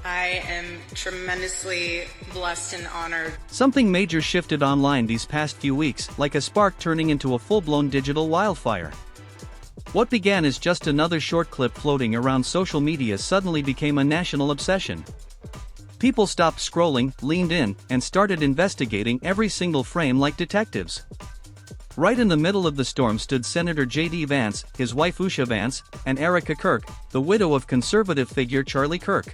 I am tremendously blessed and honored. Something major shifted online these past few weeks, like a spark turning into a full-blown digital wildfire. What began as just another short clip floating around social media suddenly became a national obsession. People stopped scrolling, leaned in, and started investigating every single frame like detectives. Right in the middle of the storm stood Senator J.D. Vance, his wife Usha Vance, and Erika Kirk, the widow of conservative figure Charlie Kirk.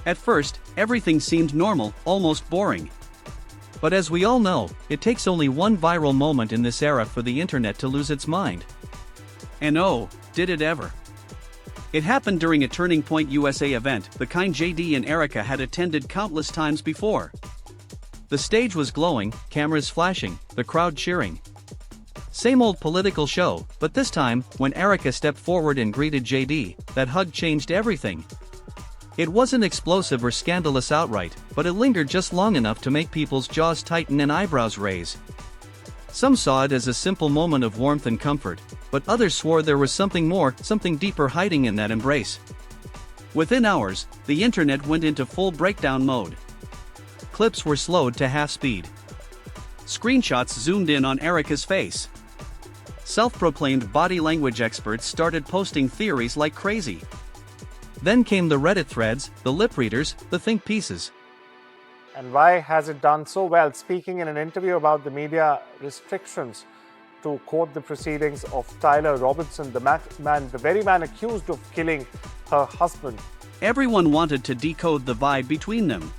At first, everything seemed normal, almost boring. But as we all know, it takes only one viral moment in this era for the internet to lose its mind. And oh, did it ever. It happened during a Turning Point USA event, the kind J.D. and Erika had attended countless times before. The stage was glowing, cameras flashing, the crowd cheering. Same old political show, but this time, when Erika stepped forward and greeted J.D., that hug changed everything. It wasn't explosive or scandalous outright, but it lingered just long enough to make people's jaws tighten and eyebrows raise. Some saw it as a simple moment of warmth and comfort, but others swore there was something more, something deeper hiding in that embrace. Within hours, the internet went into full breakdown mode. Clips were slowed to half speed. Screenshots zoomed in on Erika's face. Self-proclaimed body language experts started posting theories like crazy. Then came the Reddit threads, the lip readers, the think pieces. And why has it done so well? Speaking in an interview about the media restrictions to quote the proceedings of Tyler Robinson, the very man accused of killing her husband. Everyone wanted to decode the vibe between them.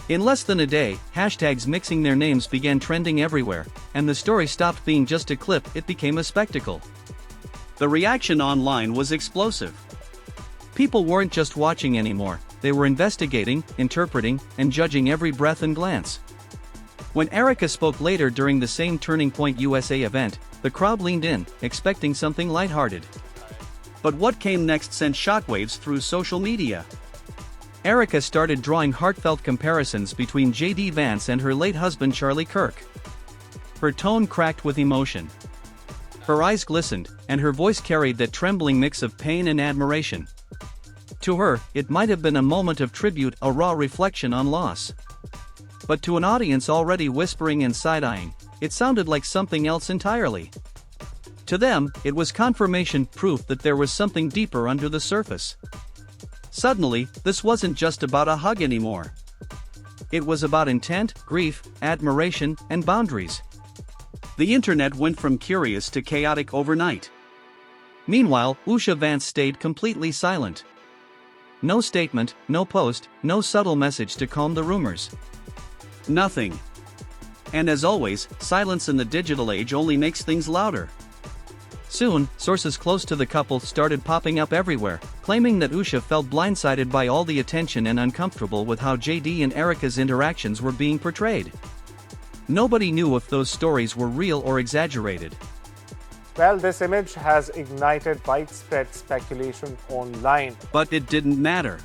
In less than a day, hashtags mixing their names began trending everywhere, and the story stopped being just a clip, it became a spectacle. The reaction online was explosive. People weren't just watching anymore, they were investigating, interpreting, and judging every breath and glance. When Erika spoke later during the same Turning Point USA event, the crowd leaned in, expecting something lighthearted. But what came next sent shockwaves through social media. Erika started drawing heartfelt comparisons between J.D. Vance and her late husband Charlie Kirk. Her tone cracked with emotion. Her eyes glistened, and her voice carried that trembling mix of pain and admiration. To her, it might have been a moment of tribute, a raw reflection on loss. But to an audience already whispering and side-eyeing, it sounded like something else entirely. To them, it was confirmation, proof that there was something deeper under the surface. Suddenly, this wasn't just about a hug anymore. It was about intent, grief, admiration, and boundaries. The internet went from curious to chaotic overnight. Meanwhile, Usha Vance stayed completely silent. No statement, no post, no subtle message to calm the rumors. Nothing. And as always, silence in the digital age only makes things louder. Soon, sources close to the couple started popping up everywhere, claiming that Usha felt blindsided by all the attention and uncomfortable with how J.D. and Erika's interactions were being portrayed. Nobody knew if those stories were real or exaggerated. Well, this image has ignited widespread speculation online. But it didn't matter.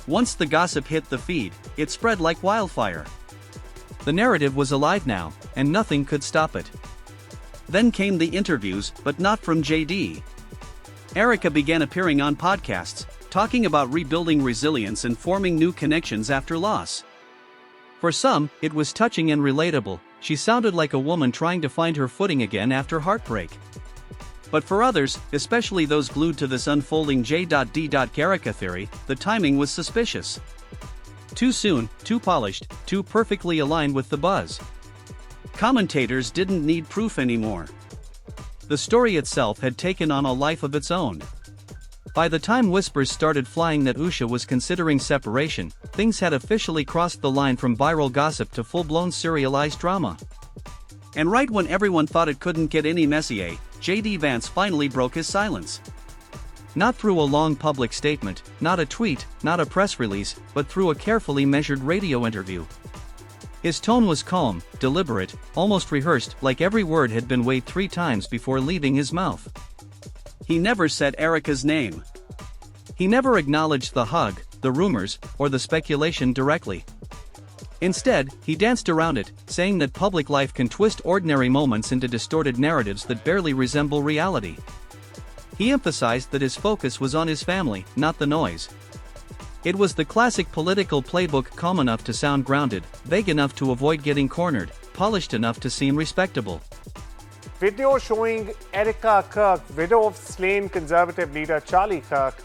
Once the gossip hit the feed, it spread like wildfire. The narrative was alive now, and nothing could stop it. Then came the interviews, but not from J.D. Erika began appearing on podcasts, talking about rebuilding resilience and forming new connections after loss. For some, it was touching and relatable. She sounded like a woman trying to find her footing again after heartbreak. But for others, especially those glued to this unfolding J.D. Erika theory, the timing was suspicious. Too soon, too polished, too perfectly aligned with the buzz. Commentators didn't need proof anymore. The story itself had taken on a life of its own. By the time whispers started flying that Usha was considering separation, things had officially crossed the line from viral gossip to full-blown serialized drama. And right when everyone thought it couldn't get any messier, J.D. Vance finally broke his silence. Not through a long public statement, not a tweet, not a press release, but through a carefully measured radio interview. His tone was calm, deliberate, almost rehearsed, like every word had been weighed 3 times before leaving his mouth. He never said Erika's name. He never acknowledged the hug, the rumors, or the speculation directly. Instead, he danced around it, saying that public life can twist ordinary moments into distorted narratives that barely resemble reality. He emphasized that his focus was on his family, not the noise. It was the classic political playbook, calm enough to sound grounded, vague enough to avoid getting cornered, polished enough to seem respectable. Video showing Erika Kirk, widow of slain Conservative leader Charlie Kirk,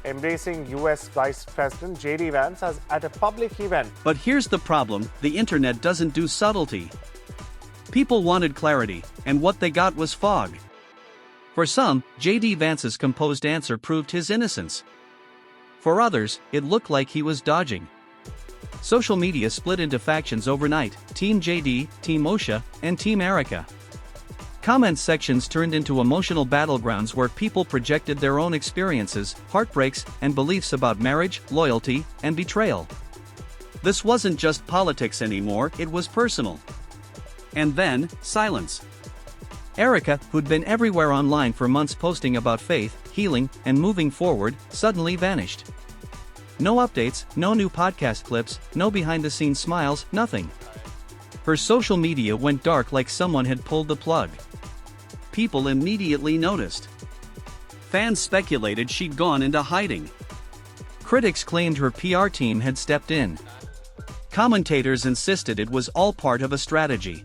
embracing US Vice President J.D. Vance as at a public event. But here's the problem, the internet doesn't do subtlety. People wanted clarity, and what they got was fog. For some, J.D. Vance's composed answer proved his innocence. For others, it looked like he was dodging. Social media split into factions overnight, Team JD, Team Usha, and Team Erika. Comment sections turned into emotional battlegrounds where people projected their own experiences, heartbreaks, and beliefs about marriage, loyalty, and betrayal. This wasn't just politics anymore, it was personal. And then, silence. Erika, who'd been everywhere online for months posting about faith, healing, and moving forward, suddenly vanished. No updates, no new podcast clips, no behind-the-scenes smiles, nothing. Her social media went dark like someone had pulled the plug. People immediately noticed. Fans speculated she'd gone into hiding. Critics claimed her PR team had stepped in. Commentators insisted it was all part of a strategy.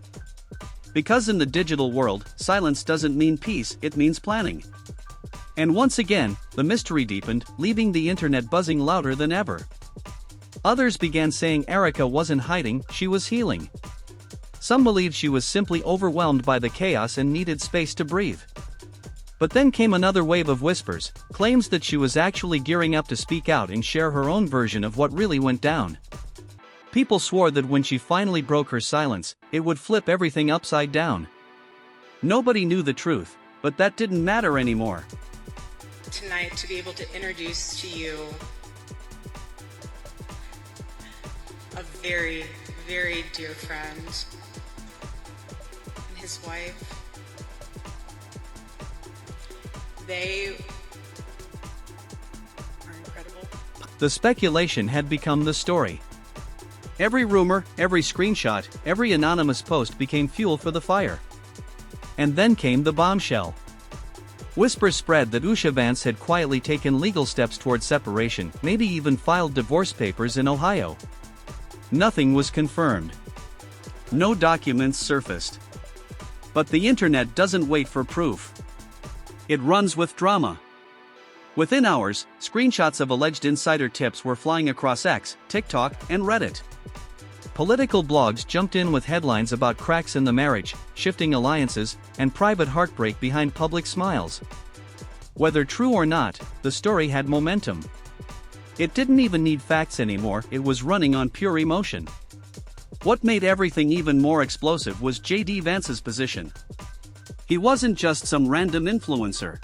Because in the digital world, silence doesn't mean peace, it means planning. And once again, the mystery deepened, leaving the internet buzzing louder than ever. Others began saying Erika wasn't hiding, she was healing. Some believed she was simply overwhelmed by the chaos and needed space to breathe. But then came another wave of whispers, claims that she was actually gearing up to speak out and share her own version of what really went down. People swore that when she finally broke her silence, it would flip everything upside down. Nobody knew the truth, but that didn't matter anymore. Tonight, to be able to introduce to you a very, very dear friend and his wife. They are incredible. The speculation had become the story. Every rumor, every screenshot, every anonymous post became fuel for the fire. And then came the bombshell. Whispers spread that Usha Vance had quietly taken legal steps toward separation, maybe even filed divorce papers in Ohio. Nothing was confirmed. No documents surfaced. But the internet doesn't wait for proof. It runs with drama. Within hours, screenshots of alleged insider tips were flying across X, TikTok, and Reddit. Political blogs jumped in with headlines about cracks in the marriage, shifting alliances, and private heartbreak behind public smiles. Whether true or not, the story had momentum. It didn't even need facts anymore, it was running on pure emotion. What made everything even more explosive was J.D. Vance's position. He wasn't just some random influencer.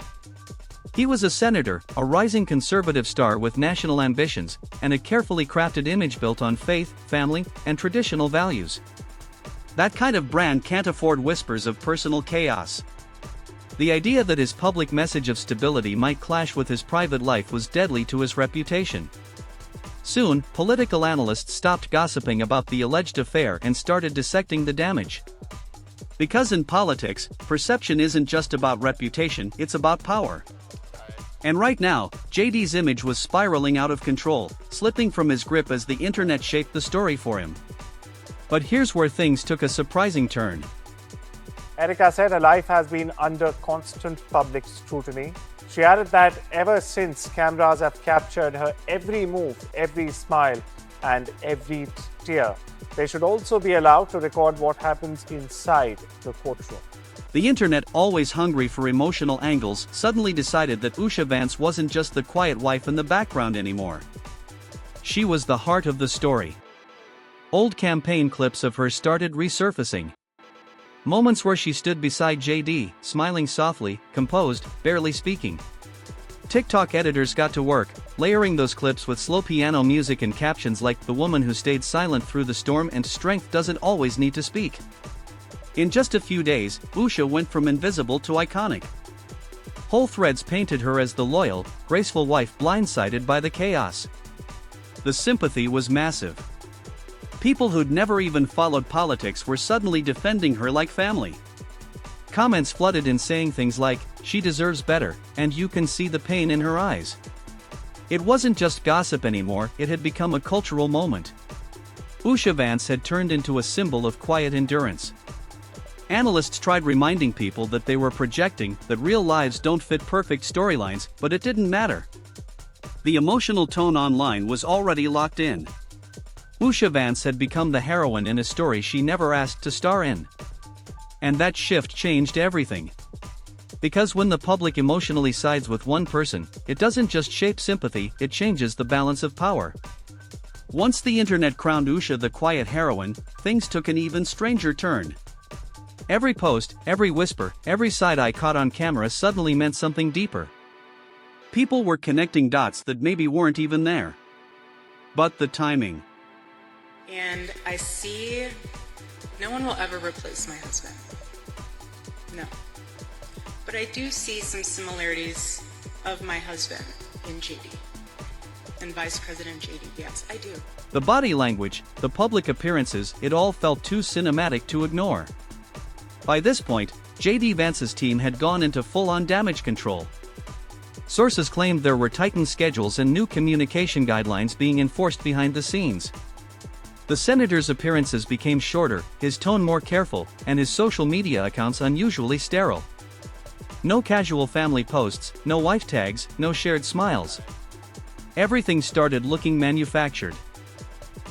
He was a senator, a rising conservative star with national ambitions, and a carefully crafted image built on faith, family, and traditional values. That kind of brand can't afford whispers of personal chaos. The idea that his public message of stability might clash with his private life was deadly to his reputation. Soon, political analysts stopped gossiping about the alleged affair and started dissecting the damage. Because in politics, perception isn't just about reputation, it's about power. And right now, JD's image was spiraling out of control, slipping from his grip as the internet shaped the story for him. But here's where things took a surprising turn. Erika said her life has been under constant public scrutiny. She added that ever since, cameras have captured her every move, every smile, and every tear. They should also be allowed to record what happens inside the courtroom. The internet, always hungry for emotional angles, suddenly decided that Usha Vance wasn't just the quiet wife in the background anymore. She was the heart of the story. Old campaign clips of her started resurfacing. Moments where she stood beside JD, smiling softly, composed, barely speaking. TikTok editors got to work, layering those clips with slow piano music and captions like "The woman who stayed silent through the storm and strength doesn't always need to speak." In just a few days, Usha went from invisible to iconic. Whole threads painted her as the loyal, graceful wife blindsided by the chaos. The sympathy was massive. People who'd never even followed politics were suddenly defending her like family. Comments flooded in saying things like, "She deserves better," and "You can see the pain in her eyes." It wasn't just gossip anymore, it had become a cultural moment. Usha Vance had turned into a symbol of quiet endurance. Analysts tried reminding people that they were projecting, that real lives don't fit perfect storylines, but it didn't matter. The emotional tone online was already locked in. Usha Vance had become the heroine in a story she never asked to star in. And that shift changed everything. Because when the public emotionally sides with one person, it doesn't just shape sympathy, it changes the balance of power. Once the internet crowned Usha the quiet heroine, things took an even stranger turn. Every post, every whisper, every side-eye caught on camera suddenly meant something deeper. People were connecting dots that maybe weren't even there. But the timing. And I see no one will ever replace my husband. No. But I do see some similarities of my husband in JD. And Vice President JD, yes, I do. The body language, the public appearances, it all felt too cinematic to ignore. By this point, JD Vance's team had gone into full-on damage control. Sources claimed there were tightened schedules and new communication guidelines being enforced behind the scenes. The senator's appearances became shorter, his tone more careful, and his social media accounts unusually sterile. No casual family posts, no wife tags, no shared smiles. Everything started looking manufactured.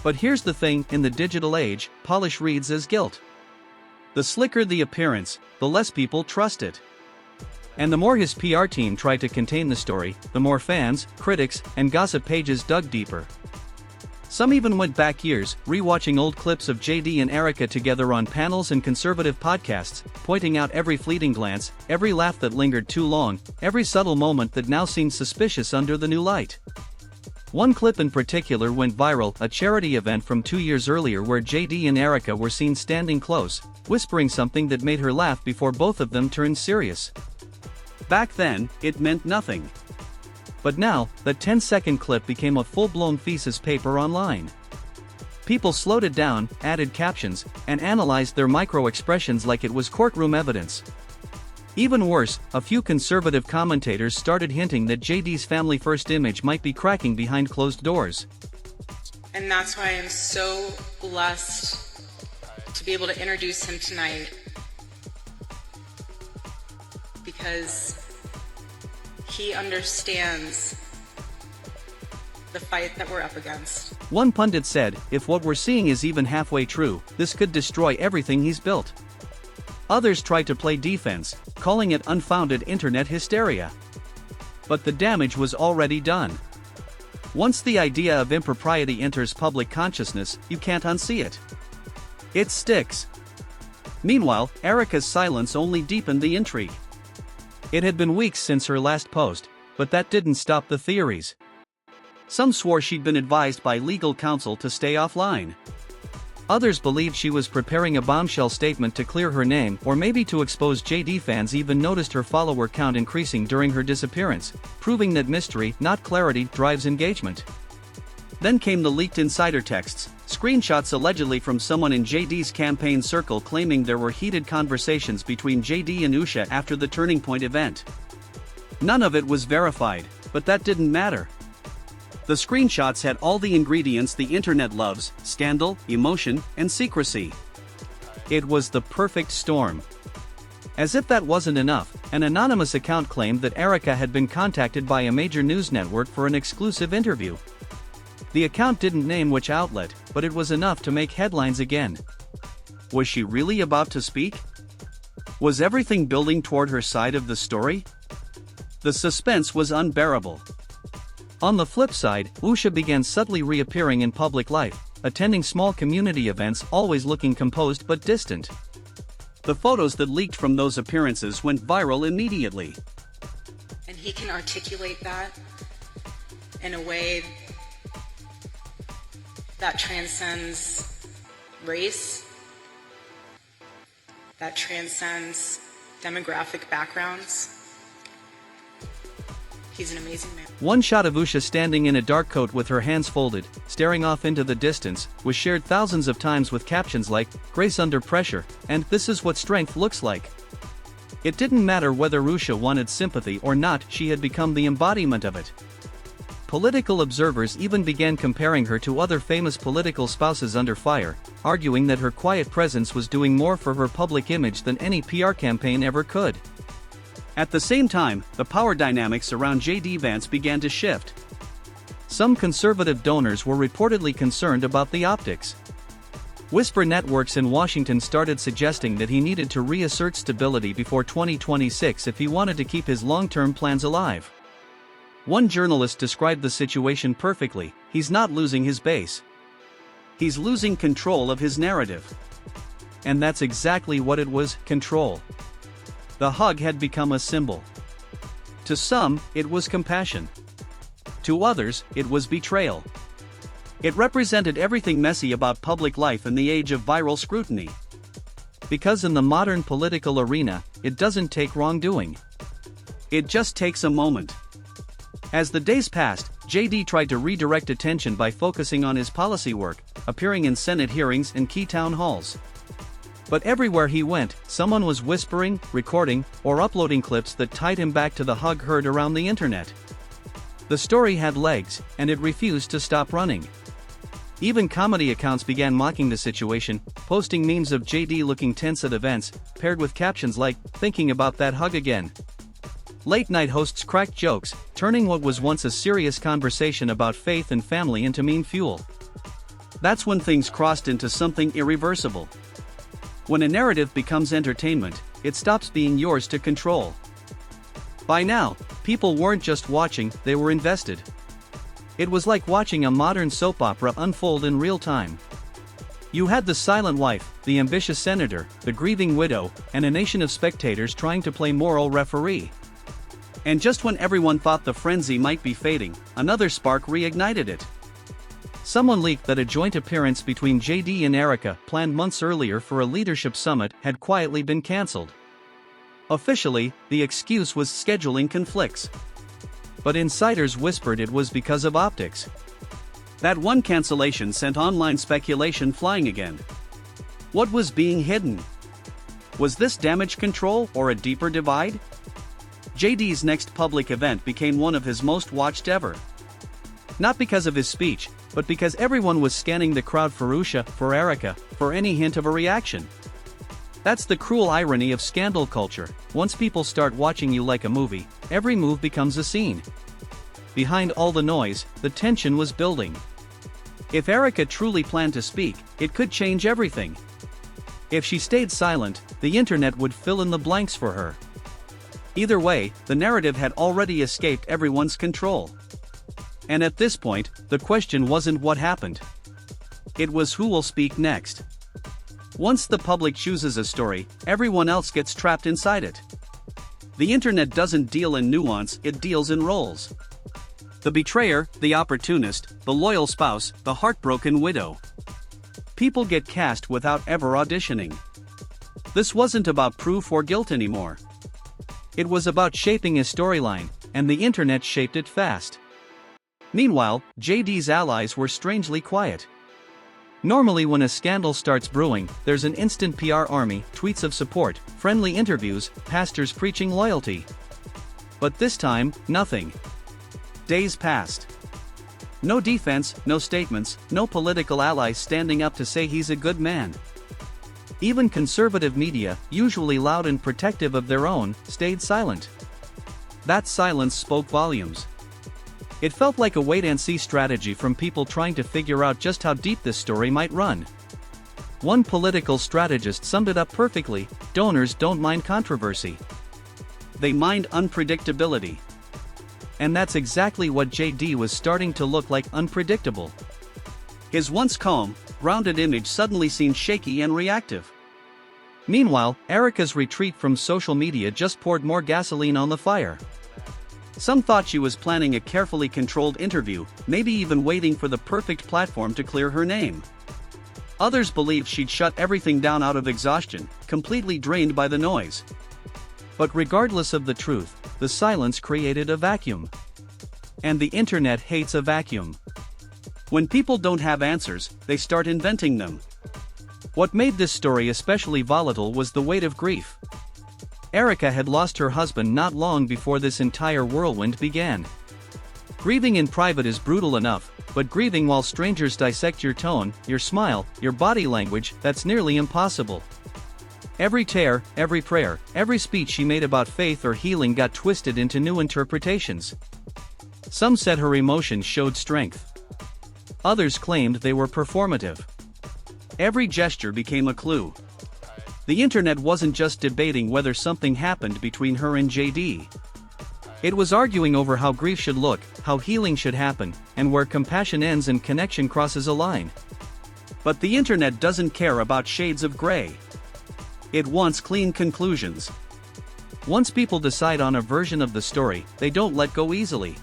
But here's the thing, in the digital age, polish reads as guilt. The slicker the appearance, the less people trust it. And the more his PR team tried to contain the story, the more fans, critics, and gossip pages dug deeper. Some even went back years, rewatching old clips of JD and Erika together on panels and conservative podcasts, pointing out every fleeting glance, every laugh that lingered too long, every subtle moment that now seemed suspicious under the new light. One clip in particular went viral, a charity event from 2 years earlier where JD and Erika were seen standing close, whispering something that made her laugh before both of them turned serious. Back then, it meant nothing. But now, that 10-second clip became a full-blown thesis paper online. People slowed it down, added captions, and analyzed their micro-expressions like it was courtroom evidence. Even worse, a few conservative commentators started hinting that JD's family-first image might be cracking behind closed doors. And that's why I'm so blessed to be able to introduce him tonight. Because he understands the fight that we're up against. One pundit said, if what we're seeing is even halfway true, this could destroy everything he's built. Others tried to play defense, calling it unfounded internet hysteria. But the damage was already done. Once the idea of impropriety enters public consciousness, you can't unsee it. It sticks. Meanwhile, Erika's silence only deepened the intrigue. It had been weeks since her last post, but that didn't stop the theories. Some swore she'd been advised by legal counsel to stay offline. Others believed she was preparing a bombshell statement to clear her name, or maybe to expose JD. Fans even noticed her follower count increasing during her disappearance, proving that mystery, not clarity, drives engagement. Then came the leaked insider texts, screenshots allegedly from someone in JD's campaign circle claiming there were heated conversations between JD and Usha after the Turning Point event. None of it was verified, but that didn't matter. The screenshots had all the ingredients the internet loves: scandal, emotion, and secrecy. It was the perfect storm. As if that wasn't enough, an anonymous account claimed that Erika had been contacted by a major news network for an exclusive interview. The account didn't name which outlet, but it was enough to make headlines again. Was she really about to speak? Was everything building toward her side of the story? The suspense was unbearable. On the flip side, Usha began subtly reappearing in public life, attending small community events, always looking composed but distant. The photos that leaked from those appearances went viral immediately. And he can articulate that in a way that transcends race, that transcends demographic backgrounds. He's an amazing man. One shot of Usha standing in a dark coat with her hands folded, staring off into the distance, was shared thousands of times with captions like, "Grace under pressure," and "This is what strength looks like." It didn't matter whether Usha wanted sympathy or not, she had become the embodiment of it. Political observers even began comparing her to other famous political spouses under fire, arguing that her quiet presence was doing more for her public image than any PR campaign ever could. At the same time, the power dynamics around J.D. Vance began to shift. Some conservative donors were reportedly concerned about the optics. Whisper networks in Washington started suggesting that he needed to reassert stability before 2026 if he wanted to keep his long-term plans alive. One journalist described the situation perfectly: he's not losing his base. He's losing control of his narrative. And that's exactly what it was: control. The hug had become a symbol. To some, it was compassion. To others, it was betrayal. It represented everything messy about public life in the age of viral scrutiny. Because in the modern political arena, it doesn't take wrongdoing. It just takes a moment. As the days passed, JD tried to redirect attention by focusing on his policy work, appearing in Senate hearings and key town halls. But everywhere he went, someone was whispering, recording, or uploading clips that tied him back to the hug heard around the internet. The story had legs, and it refused to stop running. Even comedy accounts began mocking the situation, posting memes of JD looking tense at events, paired with captions like, "Thinking about that hug again." Late-night hosts cracked jokes, turning what was once a serious conversation about faith and family into meme fuel. That's when things crossed into something irreversible. When a narrative becomes entertainment, it stops being yours to control. By now, people weren't just watching, they were invested. It was like watching a modern soap opera unfold in real time. You had the silent wife, the ambitious senator, the grieving widow, and a nation of spectators trying to play moral referee. And just when everyone thought the frenzy might be fading, another spark reignited it. Someone leaked that a joint appearance between JD and Erika, planned months earlier for a leadership summit, had quietly been cancelled. Officially, the excuse was scheduling conflicts. But insiders whispered it was because of optics. That one cancellation sent online speculation flying again. What was being hidden? Was this damage control or a deeper divide? JD's next public event became one of his most watched ever. Not because of his speech, but because everyone was scanning the crowd for Usha, for Erika, for any hint of a reaction. That's the cruel irony of scandal culture. Once people start watching you like a movie, every move becomes a scene. Behind all the noise, the tension was building. If Erika truly planned to speak, it could change everything. If she stayed silent, the internet would fill in the blanks for her. Either way, the narrative had already escaped everyone's control. And at this point, the question wasn't what happened. It was who will speak next. Once the public chooses a story, everyone else gets trapped inside it. The internet doesn't deal in nuance, it deals in roles. The betrayer, the opportunist, the loyal spouse, the heartbroken widow. People get cast without ever auditioning. This wasn't about proof or guilt anymore. It was about shaping a storyline, and the internet shaped it fast. Meanwhile, JD's allies were strangely quiet. Normally when a scandal starts brewing, there's an instant PR army, tweets of support, friendly interviews, pastors preaching loyalty. But this time, nothing. Days passed. No defense, no statements, no political allies standing up to say he's a good man. Even conservative media, usually loud and protective of their own, stayed silent. That silence spoke volumes. It felt like a wait-and-see strategy from people trying to figure out just how deep this story might run. One political strategist summed it up perfectly: donors don't mind controversy. They mind unpredictability. And that's exactly what JD was starting to look like: unpredictable. His once calm, grounded image suddenly seemed shaky and reactive. Meanwhile, Erika's retreat from social media just poured more gasoline on the fire. Some thought she was planning a carefully controlled interview, maybe even waiting for the perfect platform to clear her name. Others believed she'd shut everything down out of exhaustion, completely drained by the noise. But regardless of the truth, the silence created a vacuum. And the internet hates a vacuum. When people don't have answers, they start inventing them. What made this story especially volatile was the weight of grief. Erika had lost her husband not long before this entire whirlwind began. Grieving in private is brutal enough, but grieving while strangers dissect your tone, your smile, your body language, that's nearly impossible. Every tear, every prayer, every speech she made about faith or healing got twisted into new interpretations. Some said her emotions showed strength. Others claimed they were performative. Every gesture became a clue. The internet wasn't just debating whether something happened between her and JD. It was arguing over how grief should look, how healing should happen, and where compassion ends and connection crosses a line. But the internet doesn't care about shades of gray. It wants clean conclusions. Once people decide on a version of the story, they don't let go easily.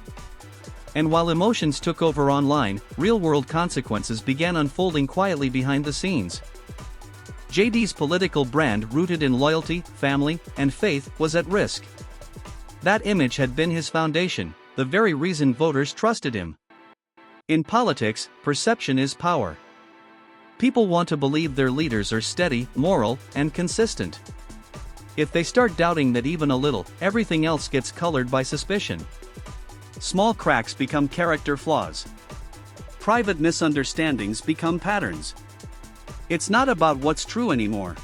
And while emotions took over online, real-world consequences began unfolding quietly behind the scenes. JD's political brand, rooted in loyalty, family, and faith, was at risk. That image had been his foundation, the very reason voters trusted him. In politics, perception is power. People want to believe their leaders are steady, moral, and consistent. If they start doubting that even a little, everything else gets colored by suspicion. Small cracks become character flaws. Private misunderstandings become patterns. It's not about what's true anymore.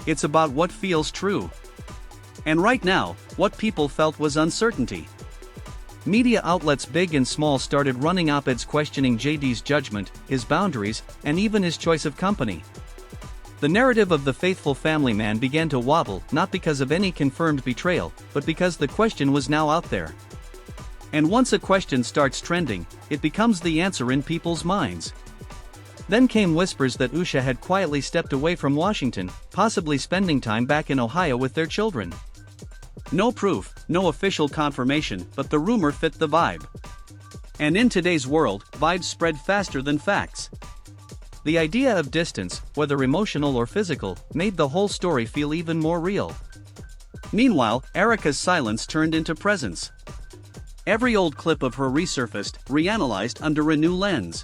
It's about what feels true. And right now, what people felt was uncertainty. Media outlets big and small started running op-eds questioning JD's judgment, his boundaries, and even his choice of company. The narrative of the faithful family man began to wobble, not because of any confirmed betrayal, but because the question was now out there. And once a question starts trending, it becomes the answer in people's minds. Then came whispers that Usha had quietly stepped away from Washington, possibly spending time back in Ohio with their children. No proof, no official confirmation, but the rumor fit the vibe. And in today's world, vibes spread faster than facts. The idea of distance, whether emotional or physical, made the whole story feel even more real. Meanwhile, Erika's silence turned into presence. Every old clip of her resurfaced, reanalyzed under a new lens.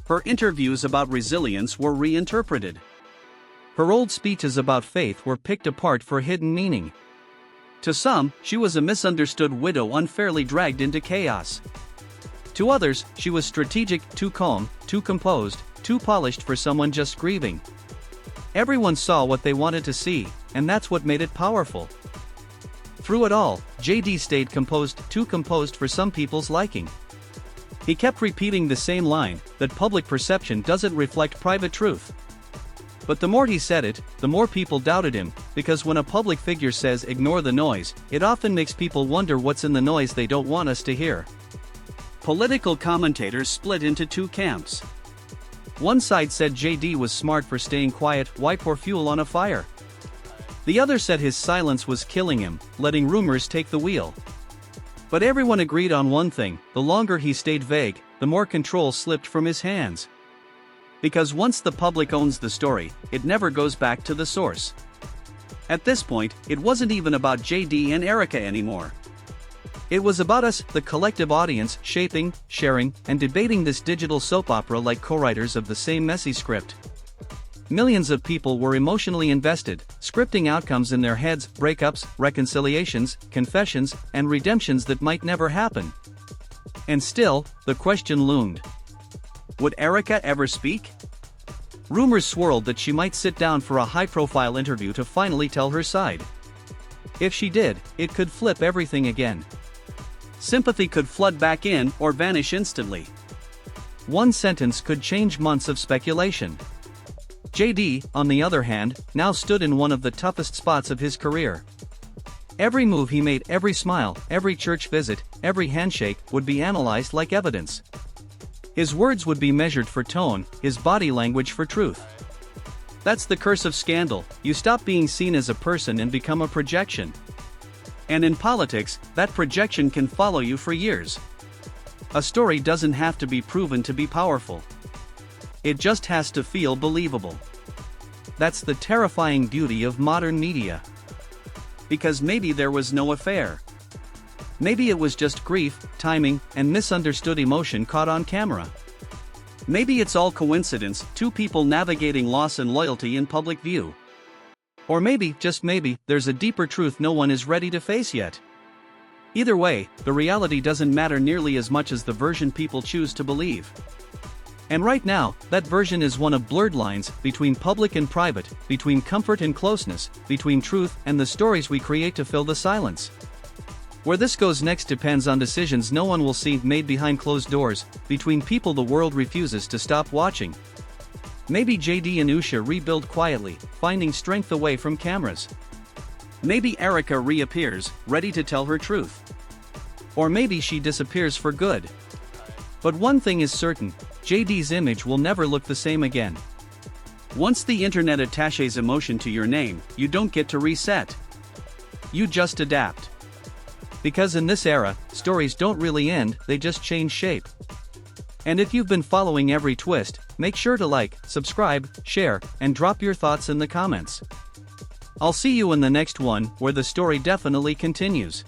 Her interviews about resilience were reinterpreted. Her old speeches about faith were picked apart for hidden meaning. To some, she was a misunderstood widow unfairly dragged into chaos. To others, she was strategic, too calm, too composed, too polished for someone just grieving. Everyone saw what they wanted to see, and that's what made it powerful. Through it all, JD stayed composed, too composed for some people's liking. He kept repeating the same line, that public perception doesn't reflect private truth. But the more he said it, the more people doubted him, because when a public figure says ignore the noise, it often makes people wonder what's in the noise they don't want us to hear. Political commentators split into two camps. One side said JD was smart for staying quiet, why pour fuel on a fire? The other said his silence was killing him, letting rumors take the wheel. But everyone agreed on one thing: the longer he stayed vague, the more control slipped from his hands. Because once the public owns the story, it never goes back to the source. At this point, it wasn't even about JD and Erika anymore. It was about us, the collective audience, shaping, sharing, and debating this digital soap opera like co-writers of the same messy script. Millions of people were emotionally invested, scripting outcomes in their heads, breakups, reconciliations, confessions, and redemptions that might never happen. And still, the question loomed. Would Erika ever speak? Rumors swirled that she might sit down for a high-profile interview to finally tell her side. If she did, it could flip everything again. Sympathy could flood back in or vanish instantly. One sentence could change months of speculation. JD, on the other hand, now stood in one of the toughest spots of his career. Every move he made, every smile, every church visit, every handshake, would be analyzed like evidence. His words would be measured for tone, his body language for truth. That's the curse of scandal: you stop being seen as a person and become a projection. And in politics, that projection can follow you for years. A story doesn't have to be proven to be powerful. It just has to feel believable. That's the terrifying beauty of modern media. Because maybe there was no affair. Maybe it was just grief, timing, and misunderstood emotion caught on camera. Maybe it's all coincidence, two people navigating loss and loyalty in public view. Or maybe, just maybe, there's a deeper truth no one is ready to face yet. Either way, the reality doesn't matter nearly as much as the version people choose to believe. And right now, that version is one of blurred lines between public and private, between comfort and closeness, between truth and the stories we create to fill the silence. Where this goes next depends on decisions no one will see made behind closed doors, between people the world refuses to stop watching. Maybe JD and Usha rebuild quietly, finding strength away from cameras. Maybe Erika reappears, ready to tell her truth. Or maybe she disappears for good. But one thing is certain, JD's image will never look the same again. Once the internet attaches emotion to your name, you don't get to reset. You just adapt. Because in this era, stories don't really end, they just change shape. And if you've been following every twist, make sure to like, subscribe, share, and drop your thoughts in the comments. I'll see you in the next one, where the story definitely continues.